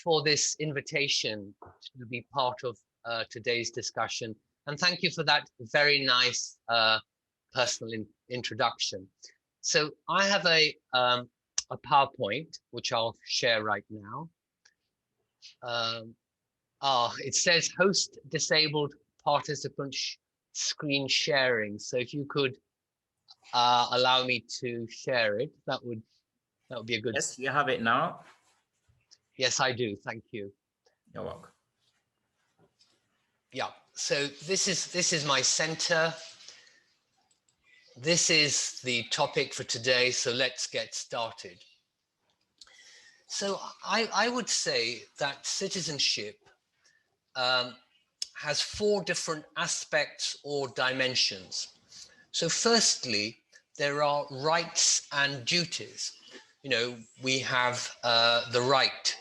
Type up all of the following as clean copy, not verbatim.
for this invitation to be part of today's discussion. And thank you for that very nice personal introduction. So I have a PowerPoint, which I'll share right now. It says host disabled participant screen sharing. So if you could allow me to share it, that would be a good. Yes, you have it now. Yes, I do. Thank you. You're welcome. Yeah. So this is my center. This is the topic for today. So let's get started. So I would say that citizenship has 4 different aspects or dimensions. So firstly, there are rights and duties. You know, we have the right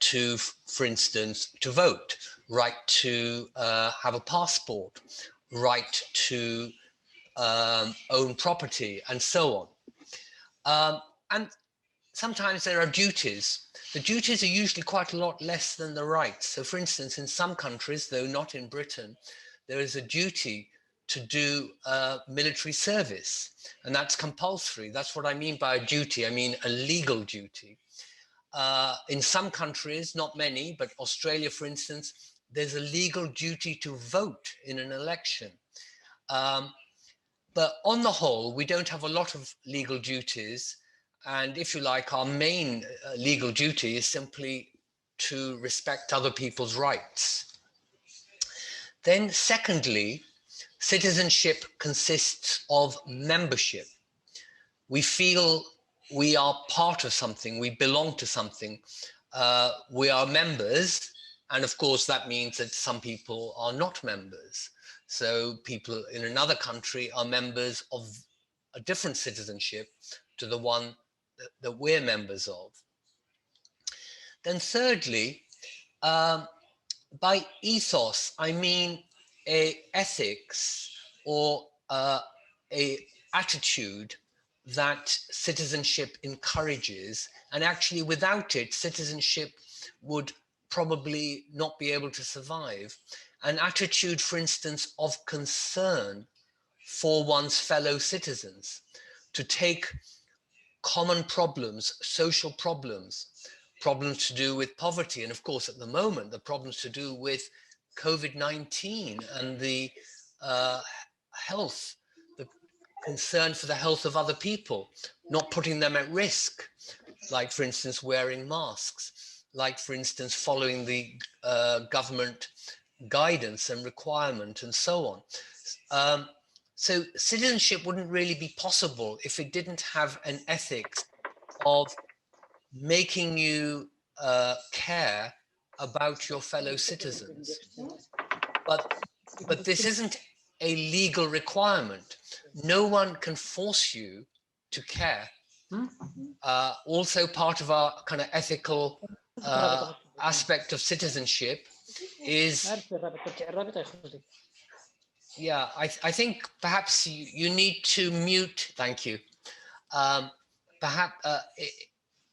to, for instance, to vote, right to have a passport, right to own property, and so on. And sometimes there are duties. The duties are usually quite a lot less than the rights. So for instance, in some countries, though not in Britain, there is a duty to do military service, and that's compulsory. That's what I mean by a duty. I mean a legal duty. In some countries, not many, but Australia, for instance, there's a legal duty to vote in an election. But on the whole, we don't have a lot of legal duties. And if you like, our main legal duty is simply to respect other people's rights. Then secondly, citizenship consists of membership. We feel we are part of something, we belong to something, we are members, and of course that means that some people are not members. So people in another country are members of a different citizenship to the one that we're members of. Then thirdly, by ethos, I mean a ethics or a attitude that citizenship encourages, and actually without it, citizenship would probably not be able to survive. An attitude, for instance, of concern for one's fellow citizens, to take common problems, social problems, problems to do with poverty, and of course at the moment, the problems to do with COVID-19 and the health, the concern for the health of other people, not putting them at risk, like for instance wearing masks, like for instance following the government guidance and requirement, and so on. So citizenship wouldn't really be possible if it didn't have an ethics of making you care about your fellow citizens. But this isn't a legal requirement. No one can force you to care. Also part of our kind of ethical aspect of citizenship is, yeah, I think perhaps you need to mute, thank you. Perhaps,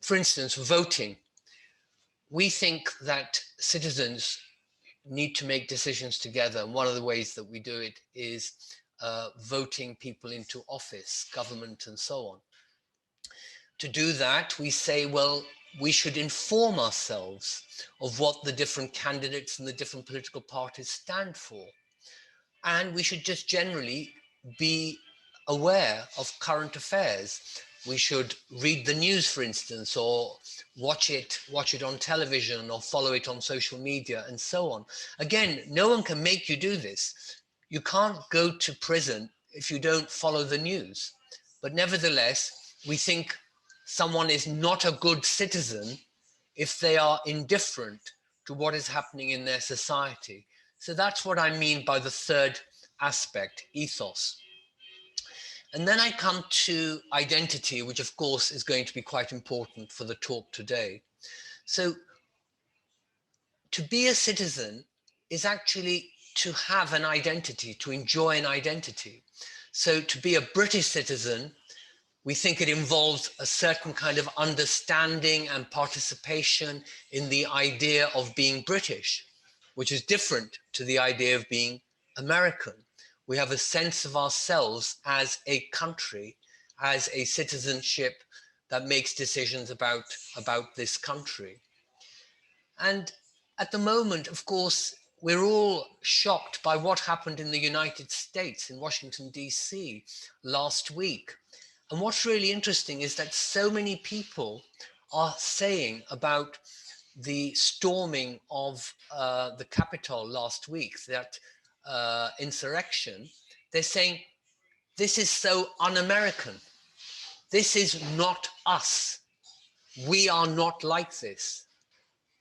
for instance, voting. We think that citizens need to make decisions together. And one of the ways that we do it is voting people into office, government, and so on. To do that, we say, well, we should inform ourselves of what the different candidates and the different political parties stand for. And we should just generally be aware of current affairs. We should read the news, for instance, or watch it on television, or follow it on social media, and so on. Again, no one can make you do this. You can't go to prison if you don't follow the news. But nevertheless, we think someone is not a good citizen if they are indifferent to what is happening in their society. So that's what I mean by the third aspect, ethos. And then I come to identity, which of course is going to be quite important for the talk today. So to be a citizen is actually to have an identity, to enjoy an identity. So to be a British citizen We think it involves a certain kind of understanding and participation in the idea of being British, which is different to the idea of being American. We have a sense of ourselves as a country, as a citizenship that makes decisions about this country. And at the moment, of course, we're all shocked by what happened in the United States, in Washington, D.C. last week. And what's really interesting is that so many people are saying about the storming of the Capitol last week, that insurrection, they're saying, this is so un-American. This is not us. We are not like this.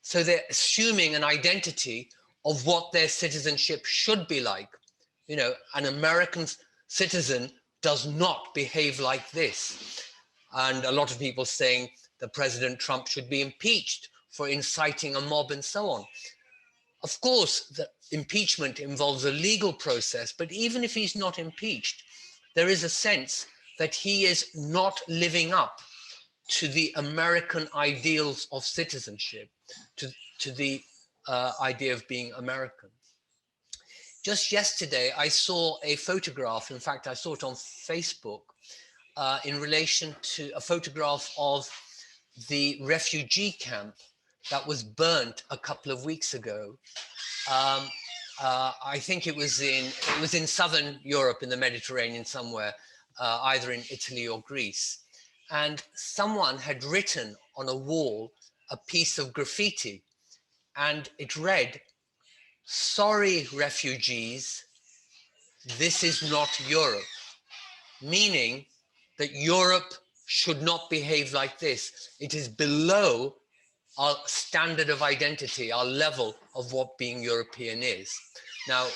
So they're assuming an identity of what their citizenship should be like. You know, an American citizen does not behave like this. And a lot of people saying that President Trump should be impeached for inciting a mob and so on. Of course, the impeachment involves a legal process, but even if he's not impeached, there is a sense that he is not living up to the American ideals of citizenship, to the idea of being American. Just yesterday, I saw a photograph, in fact, I saw it on Facebook, in relation to a photograph of the refugee camp that was burnt a couple of weeks ago. I think it was in southern Europe, in the Mediterranean somewhere, either in Italy or Greece. And someone had written on a wall a piece of graffiti, and it read, "Sorry, refugees, this is not Europe," meaning that Europe should not behave like this. It is below our standard of identity, our level of what being European is. Now,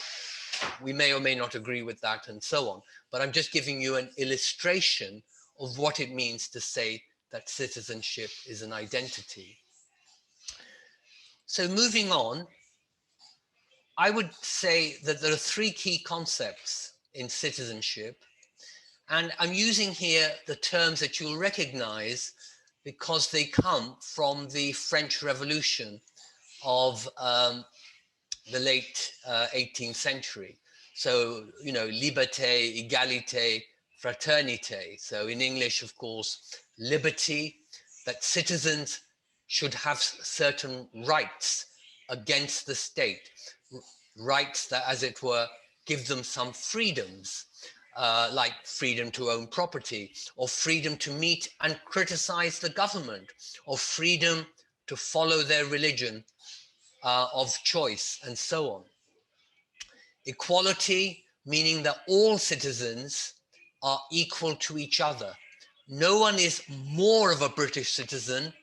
we may or may not agree with that and so on, but I'm just giving you an illustration of what it means to say that citizenship is an identity. So moving on, I would say that there are three key concepts in citizenship, and I'm using here the terms that you'll recognize because they come from the French Revolution of the late 18th century. So, you know, liberté, égalité, fraternité. So in English, of course, liberty, that citizens should have certain rights against the state, rights that, as it were, give them some freedoms, like freedom to own property, or freedom to meet and criticize the government, or freedom to follow their religion of choice, and so on. Equality, meaning that all citizens are equal to each other. No one is more of a British citizen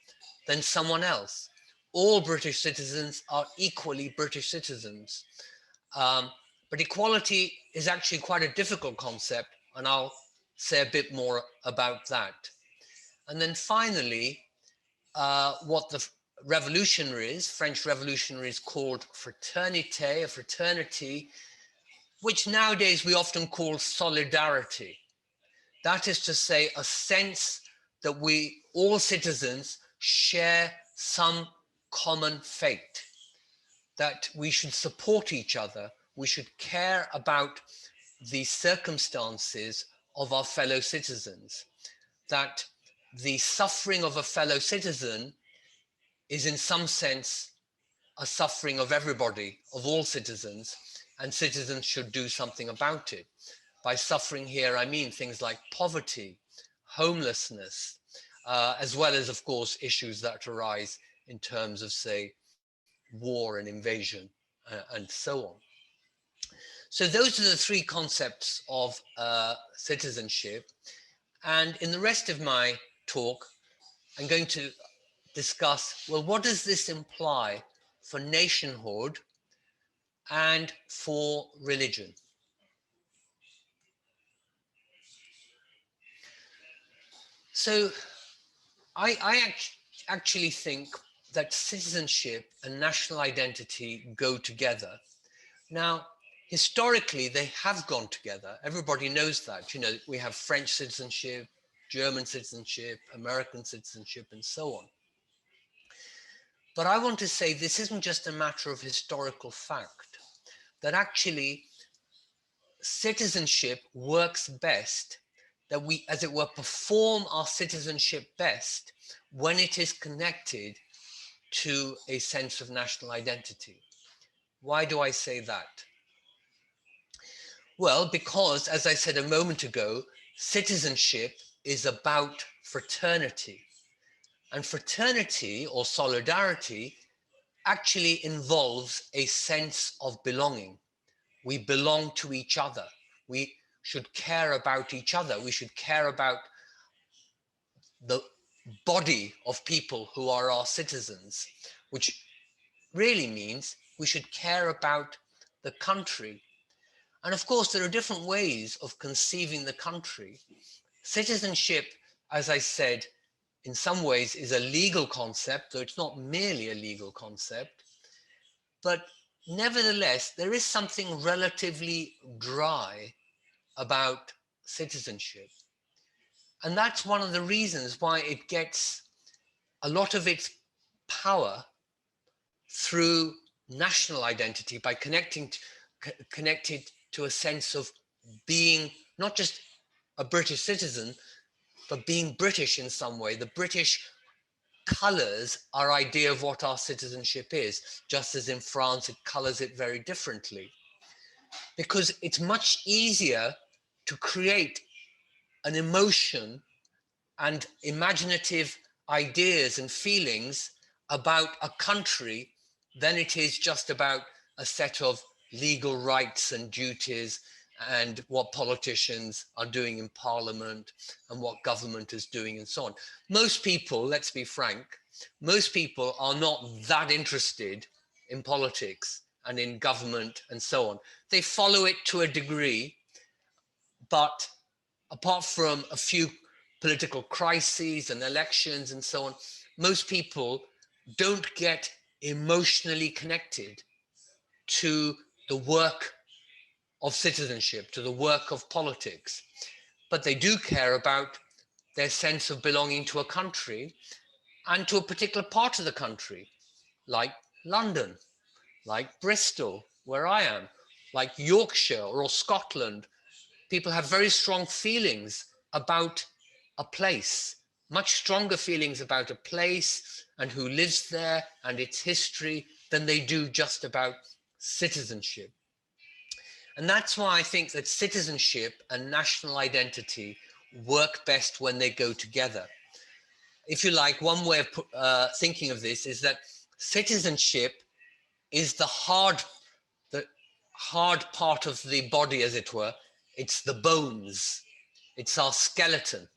than someone else. All British citizens are equally British citizens. But equality is actually quite a difficult concept, and I'll say a bit more about that. And then finally, what the French revolutionaries called fraternité, a fraternity, which nowadays we often call solidarity. That is to say, a sense that we, all citizens, share some common fate, that we should support each other, we should care about the circumstances of our fellow citizens, that the suffering of a fellow citizen is in some sense a suffering of everybody, of all citizens, and citizens should do something about it. By suffering here, I mean things like poverty, homelessness, as well as, of course, issues that arise in terms of, say, war and invasion, and so on. So those are the three concepts of citizenship. And in the rest of my talk, I'm going to discuss, well, what does this imply for nationhood and for religion? So I actually think that citizenship and national identity go together. Now, historically, they have gone together. Everybody knows that. You know, we have French citizenship, German citizenship, American citizenship, and so on. But I want to say this isn't just a matter of historical fact, that actually citizenship works best, that we, as it were, perform our citizenship best when it is connected to a sense of national identity. Why do I say that? Well, because, as I said a moment ago, citizenship is about fraternity. And fraternity or solidarity actually involves a sense of belonging. We belong to each other. We should care about each other. We should care about the body of people who are our citizens, which really means we should care about the country. And of course, there are different ways of conceiving the country. Citizenship, as I said, in some ways is a legal concept, though it's not merely a legal concept. But nevertheless, there is something relatively dry about citizenship. And that's one of the reasons why it gets a lot of its power through national identity, by connected to a sense of being not just a British citizen, but being British in some way. The British colors our idea of what our citizenship is, just as in France, it colors it very differently. Because it's much easier to create an emotion and imaginative ideas and feelings about a country than it is just about a set of legal rights and duties and what politicians are doing in parliament and what government is doing and so on. Most people, let's be frank, most people are not that interested in politics and in government and so on. They follow it to a degree, but apart from a few political crises and elections and so on, most people don't get emotionally connected to the work of citizenship, to the work of politics. But they do care about their sense of belonging to a country and to a particular part of the country, like London, like Bristol, where I am, like Yorkshire or Scotland. People have very strong feelings about a place, much stronger feelings about a place and who lives there and its history than they do just about citizenship. And that's why I think that citizenship and national identity work best when they go together. If you like, one way of thinking of this is that citizenship is the hard part of the body, as it were. It's the bones. It's our skeleton.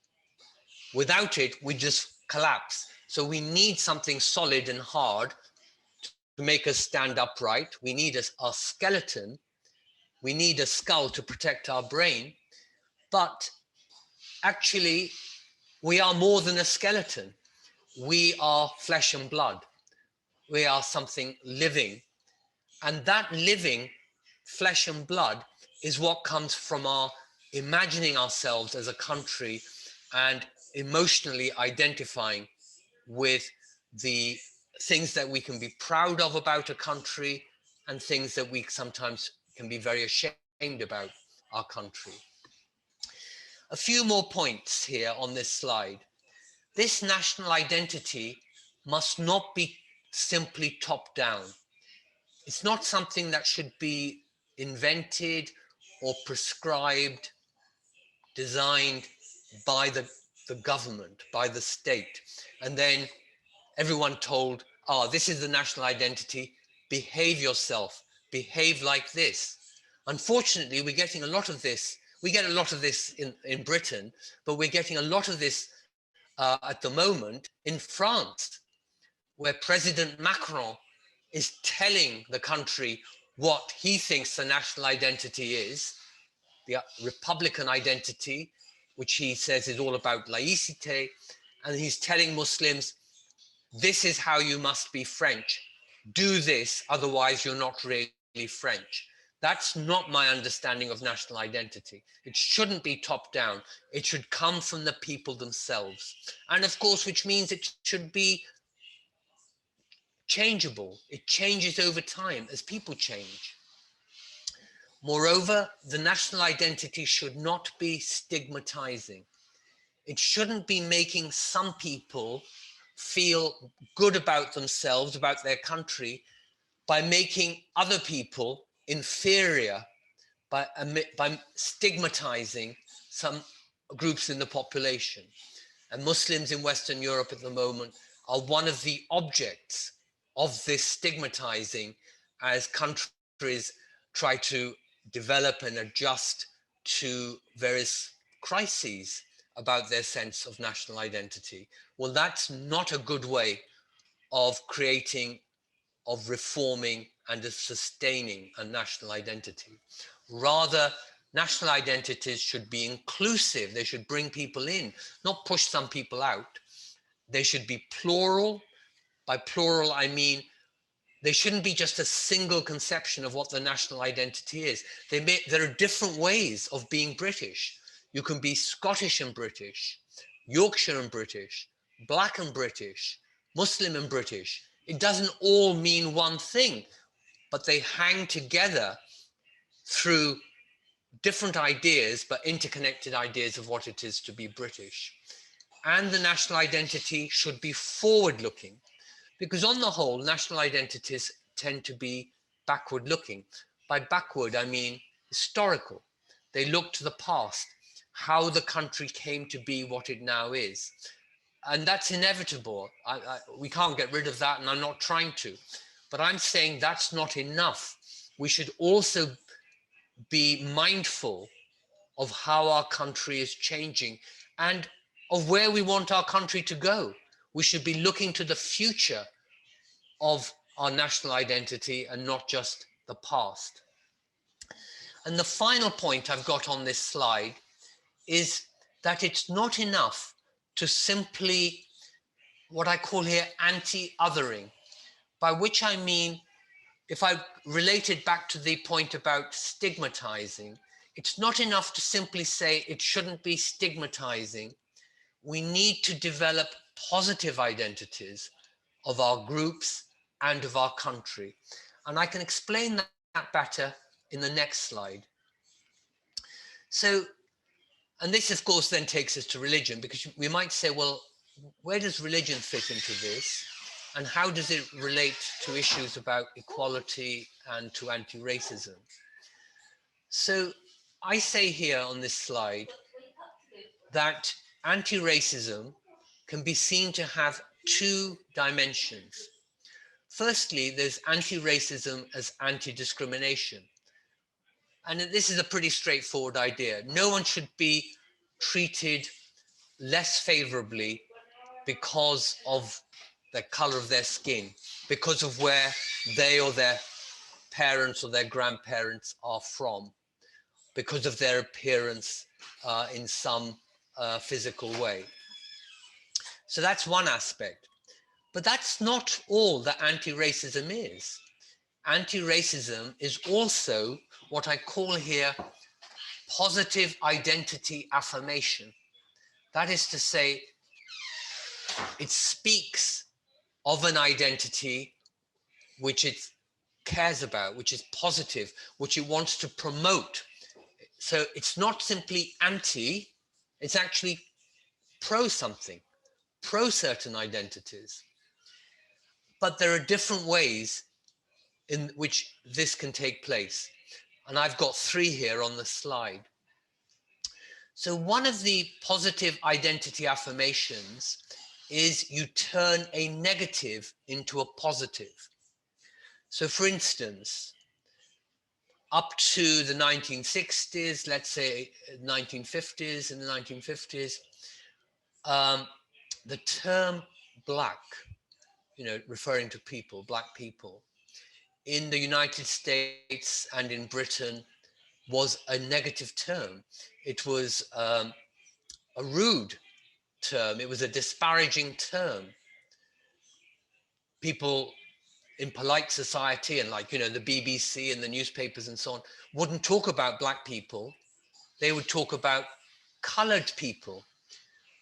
Without it, we just collapse. So we need something solid and hard to make us stand upright. We need our skeleton. We need a skull to protect our brain. But actually, we are more than a skeleton. We are flesh and blood. We are something living. And that living flesh and blood is what comes from our imagining ourselves as a country and emotionally identifying with the things that we can be proud of about a country and things that we sometimes can be very ashamed about our country. A few more points here on this slide. This national identity must not be simply top down. It's not something that should be invented or prescribed, designed by the government, by the state, and then everyone told, oh, this is the national identity, behave yourself, behave like this. Unfortunately, we're getting a lot of this. We get a lot of this in Britain, but we're getting a lot of this at the moment in France, where President Macron is telling the country what he thinks the national identity is, the Republican identity, which he says is all about laïcité, and he's telling Muslims, this is how you must be French. Do this, otherwise you're not really French. That's not my understanding of national identity. It shouldn't be top down. It should come from the people themselves. And of course, which means it should be changeable. It changes over time as people change. Moreover, the national identity should not be stigmatizing. It shouldn't be making some people feel good about themselves, about their country, by making other people inferior, by stigmatizing some groups in the population. And Muslims in Western Europe at the moment are one of the objects of this stigmatizing as countries try to develop and adjust to various crises about their sense of national identity. Well, that's not a good way of creating, of reforming, and of sustaining a national identity. Rather, national identities should be inclusive. They should bring people in, not push some people out. They should be plural. By plural, I mean they shouldn't be just a single conception of what the national identity is. There are different ways of being British. You can be Scottish and British, Yorkshire and British, Black and British, Muslim and British. It doesn't all mean one thing, but they hang together through different ideas, but interconnected ideas of what it is to be British. And the national identity should be forward-looking, because on the whole, national identities tend to be backward-looking. By backward, I mean historical. They look to the past, how the country came to be what it now is. And that's inevitable. We can't get rid of that, and I'm not trying to. But I'm saying that's not enough. We should also be mindful of how our country is changing and of where we want our country to go. We should be looking to the future of our national identity and not just the past. And the final point I've got on this slide is that it's not enough to simply, what I call here, anti-othering, by which I mean, if I relate it back to the point about stigmatizing, it's not enough to simply say it shouldn't be stigmatizing. We need to develop positive identities of our groups and of our country. And I can explain that better in the next slide. So, and this of course then takes us to religion, because we might say, well, where does religion fit into this? And how does it relate to issues about equality and to anti-racism? So I say here on this slide that anti-racism can be seen to have two dimensions. Firstly, there's anti-racism as anti-discrimination. And this is a pretty straightforward idea. No one should be treated less favorably because of the color of their skin, because of where they or their parents or their grandparents are from, because of their appearance in some physical way. So that's one aspect. But that's not all that anti-racism is. Anti-racism is also what I call here positive identity affirmation. That is to say, it speaks of an identity which it cares about, which is positive, which it wants to promote. So it's not simply anti, it's actually pro something, pro certain identities. But there are different ways in which this can take place. And I've got three here on the slide. So one of the positive identity affirmations is you turn a negative into a positive. So for instance, up to the 1960s, let's say 1950s, in the 1950s, the term black, referring to people, black people, in the United States and in Britain was a negative term. It was a rude term. It was a disparaging term. People in polite society, and like, you know, the BBC and the newspapers and so on, wouldn't talk about black people. They would talk about colored people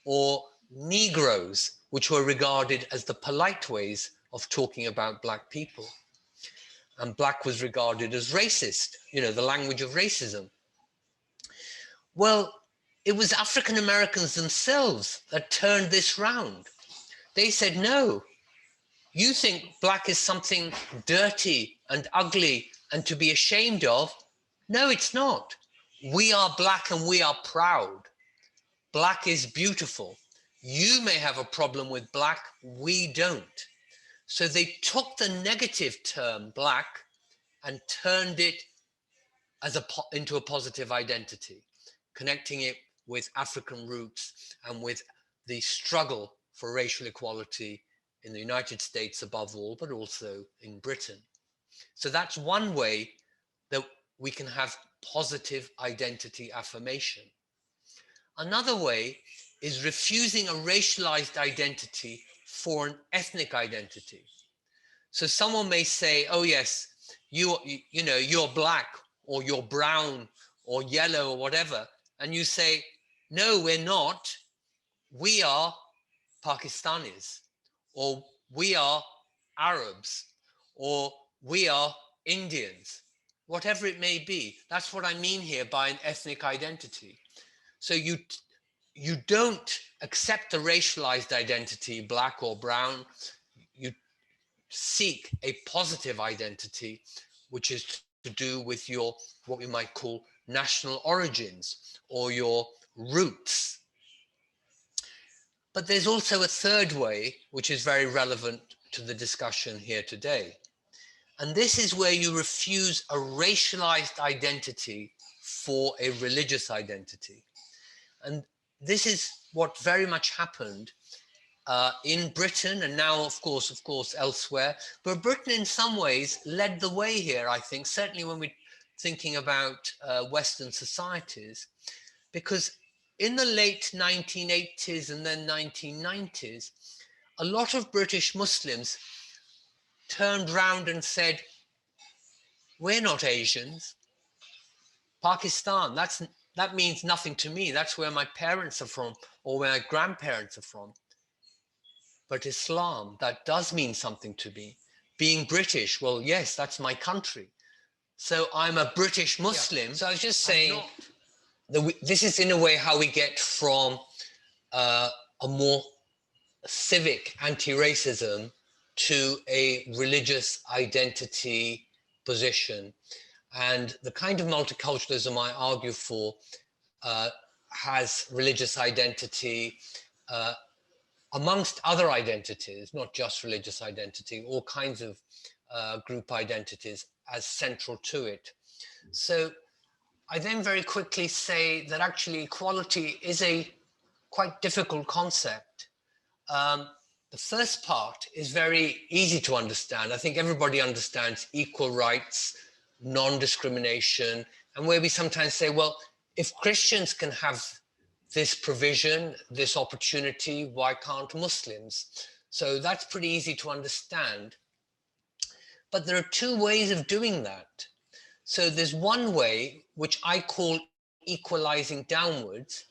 or Negroes, which were regarded as the polite ways of talking about black people. And black was regarded as racist, you know, the language of racism. Well, it was African Americans themselves that turned this round. They said, no, you think black is something dirty and ugly and to be ashamed of. No, it's not. We are black and we are proud. Black is beautiful. You may have a problem with black, we don't. So they took the negative term black and turned it as into a positive identity, connecting it with African roots and with the struggle for racial equality in the United States above all, but also in Britain. So that's one way that we can have positive identity affirmation. Another way is refusing a racialized identity for an ethnic identity. So someone may say, oh yes, you know, you're black or you're brown or yellow or whatever. And you say, no, we're not. We are Pakistanis, or we are Arabs, or we are Indians, whatever it may be. That's what I mean here by an ethnic identity. So you don't accept the racialized identity, black or brown. You seek a positive identity, which is to do with your, what we might call national origins or your roots. But there's also a third way, which is very relevant to the discussion here today. And this is where you refuse a racialized identity for a religious identity. And this is what very much happened in Britain, and now, of course, elsewhere. But Britain, in some ways, led the way here, I think, certainly when we're thinking about Western societies, because in the late 1980s and then 1990s, a lot of British Muslims turned round and said, we're not Asians. Pakistan, that means nothing to me. That's where my parents are from, or where my grandparents are from. But Islam, that does mean something to me. Being British, well, yes, that's my country. So I'm a British Muslim. Yeah. So I was just saying, this is in a way how we get from a more civic anti-racism to a religious identity position. And the kind of multiculturalism I argue for has religious identity amongst other identities, not just religious identity, all kinds of group identities as central to it. So I then very quickly say that actually equality is a quite difficult concept. The first part is very easy to understand. I think everybody understands equal rights, non-discrimination, and where we sometimes say, well, if Christians can have this provision, this opportunity, why can't Muslims? So that's pretty easy to understand. But there are two ways of doing that. So there's one way, which I call equalizing downwards,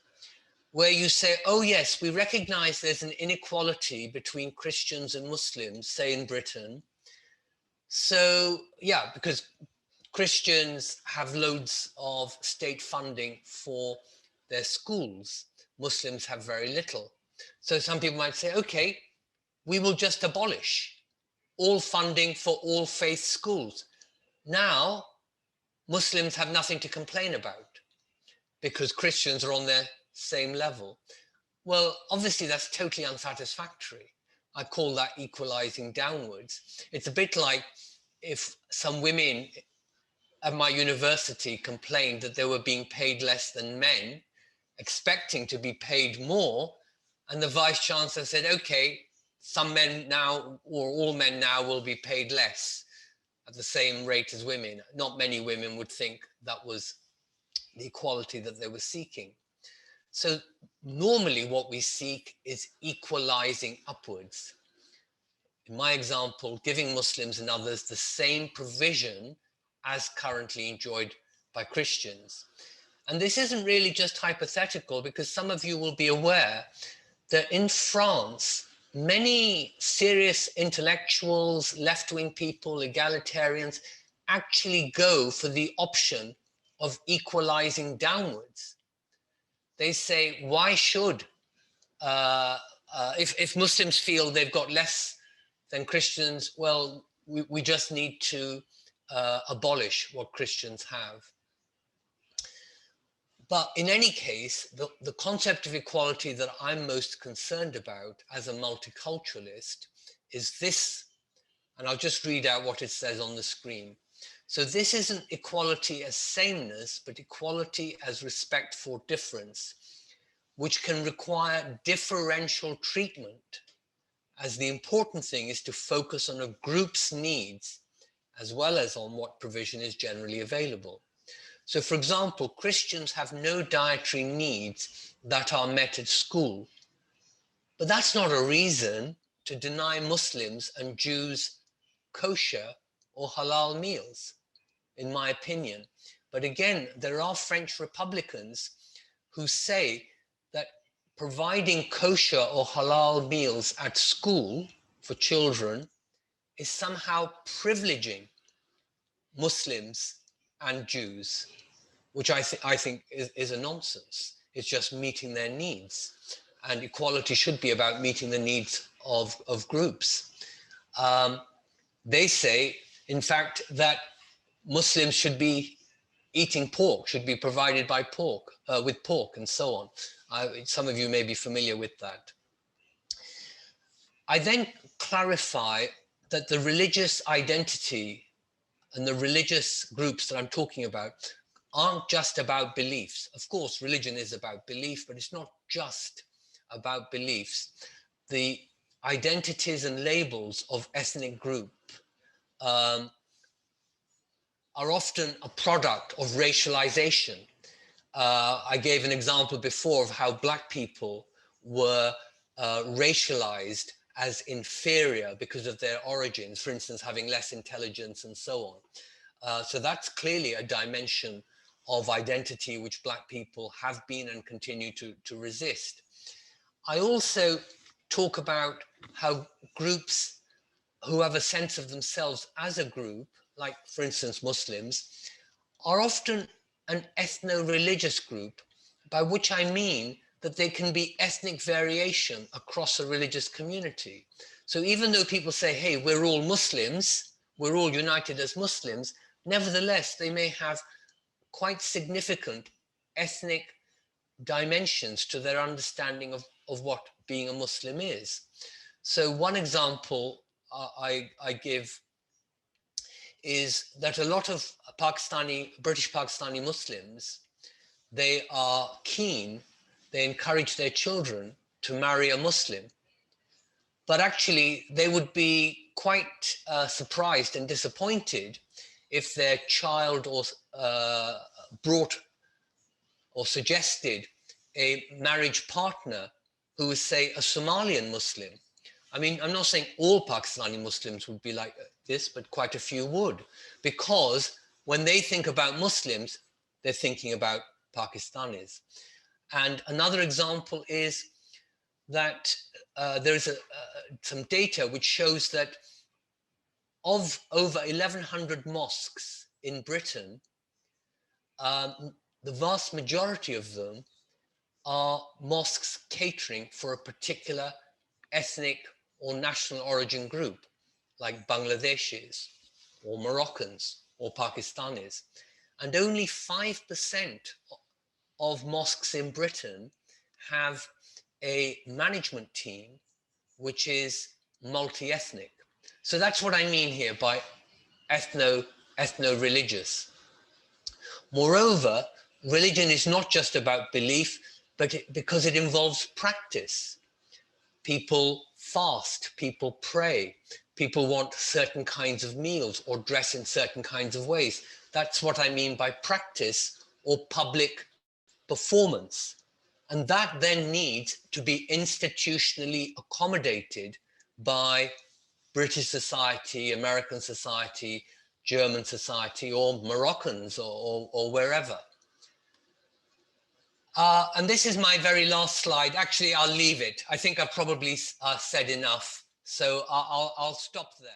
where you say, oh yes, we recognize there's an inequality between Christians and Muslims, say in Britain. So yeah, because Christians have loads of state funding for their schools. Muslims have very little. So some people might say, okay, we will just abolish all funding for all faith schools. Now, Muslims have nothing to complain about because Christians are on their same level. Well, obviously that's totally unsatisfactory. I call that equalizing downwards. It's a bit like if some women at my university complained that they were being paid less than men, expecting to be paid more, and the vice chancellor said, okay, some men now, or all men now, will be paid less at the same rate as women. Not many women would think that was the equality that they were seeking. So normally what we seek is equalizing upwards. in my example, giving Muslims and others the same provision as currently enjoyed by Christians. And this isn't really just hypothetical, because some of you will be aware that in France, many serious intellectuals, left-wing people, egalitarians, actually go for the option of equalizing downwards. They say, why should, if Muslims feel they've got less than Christians, well, we just need to abolish what Christians have. But in any case, the concept of equality that I'm most concerned about as a multiculturalist is this, and I'll just read out what it says on the screen. So this isn't equality as sameness, but equality as respect for difference, which can require differential treatment, as the important thing is to focus on a group's needs as well as on what provision is generally available. So, for example, Christians have no dietary needs that are met at school, but that's not a reason to deny Muslims and Jews kosher or halal meals, in my opinion. But again, there are French Republicans who say that providing kosher or halal meals at school for children is somehow privileging Muslims and Jews, which I think is a nonsense. It's just meeting their needs. And equality should be about meeting the needs of groups. They say, in fact, that Muslims should be eating pork, should be provided by pork, with pork and so on. Some of you may be familiar with that. I then clarify that the religious identity and the religious groups that I'm talking about aren't just about beliefs. Of course, religion is about belief, but it's not just about beliefs. The identities and labels of ethnic group are often a product of racialization. I gave an example before of how Black people were racialized as inferior because of their origins, for instance, having less intelligence and so on. So that's clearly a dimension of identity which Black people have been and continue to resist. I also talk about how groups who have a sense of themselves as a group, like for instance Muslims, are often an ethno-religious group, by which I mean that there can be ethnic variation across a religious community. So even though people say, hey, we're all Muslims, we're all united as Muslims, nevertheless, they may have quite significant ethnic dimensions to their understanding of what being a Muslim is. So one example I give is that a lot of British Pakistani Muslims, they are keen, they encourage their children to marry a Muslim. But actually, they would be quite surprised and disappointed if their child brought or suggested a marriage partner who was, say, a Somalian Muslim. I mean, I'm not saying all Pakistani Muslims would be like this, but quite a few would, because when they think about Muslims, they're thinking about Pakistanis. And another example is that there's some data which shows that of over 1,100 mosques in Britain, the vast majority of them are mosques catering for a particular ethnic or national origin group, like Bangladeshis or Moroccans or Pakistanis. And only 5% of mosques in Britain have a management team which is multi-ethnic. So that's what I mean here by ethno-religious. Moreover, religion is not just about belief, but because it involves practice. People fast, people pray, people want certain kinds of meals or dress in certain kinds of ways. That's what I mean by practice or public performance. And that then needs to be institutionally accommodated by British society, American society, German society, or Moroccans, or wherever. And this is my very last slide. Actually, I'll leave it. I think I've probably said enough. So I'll stop there.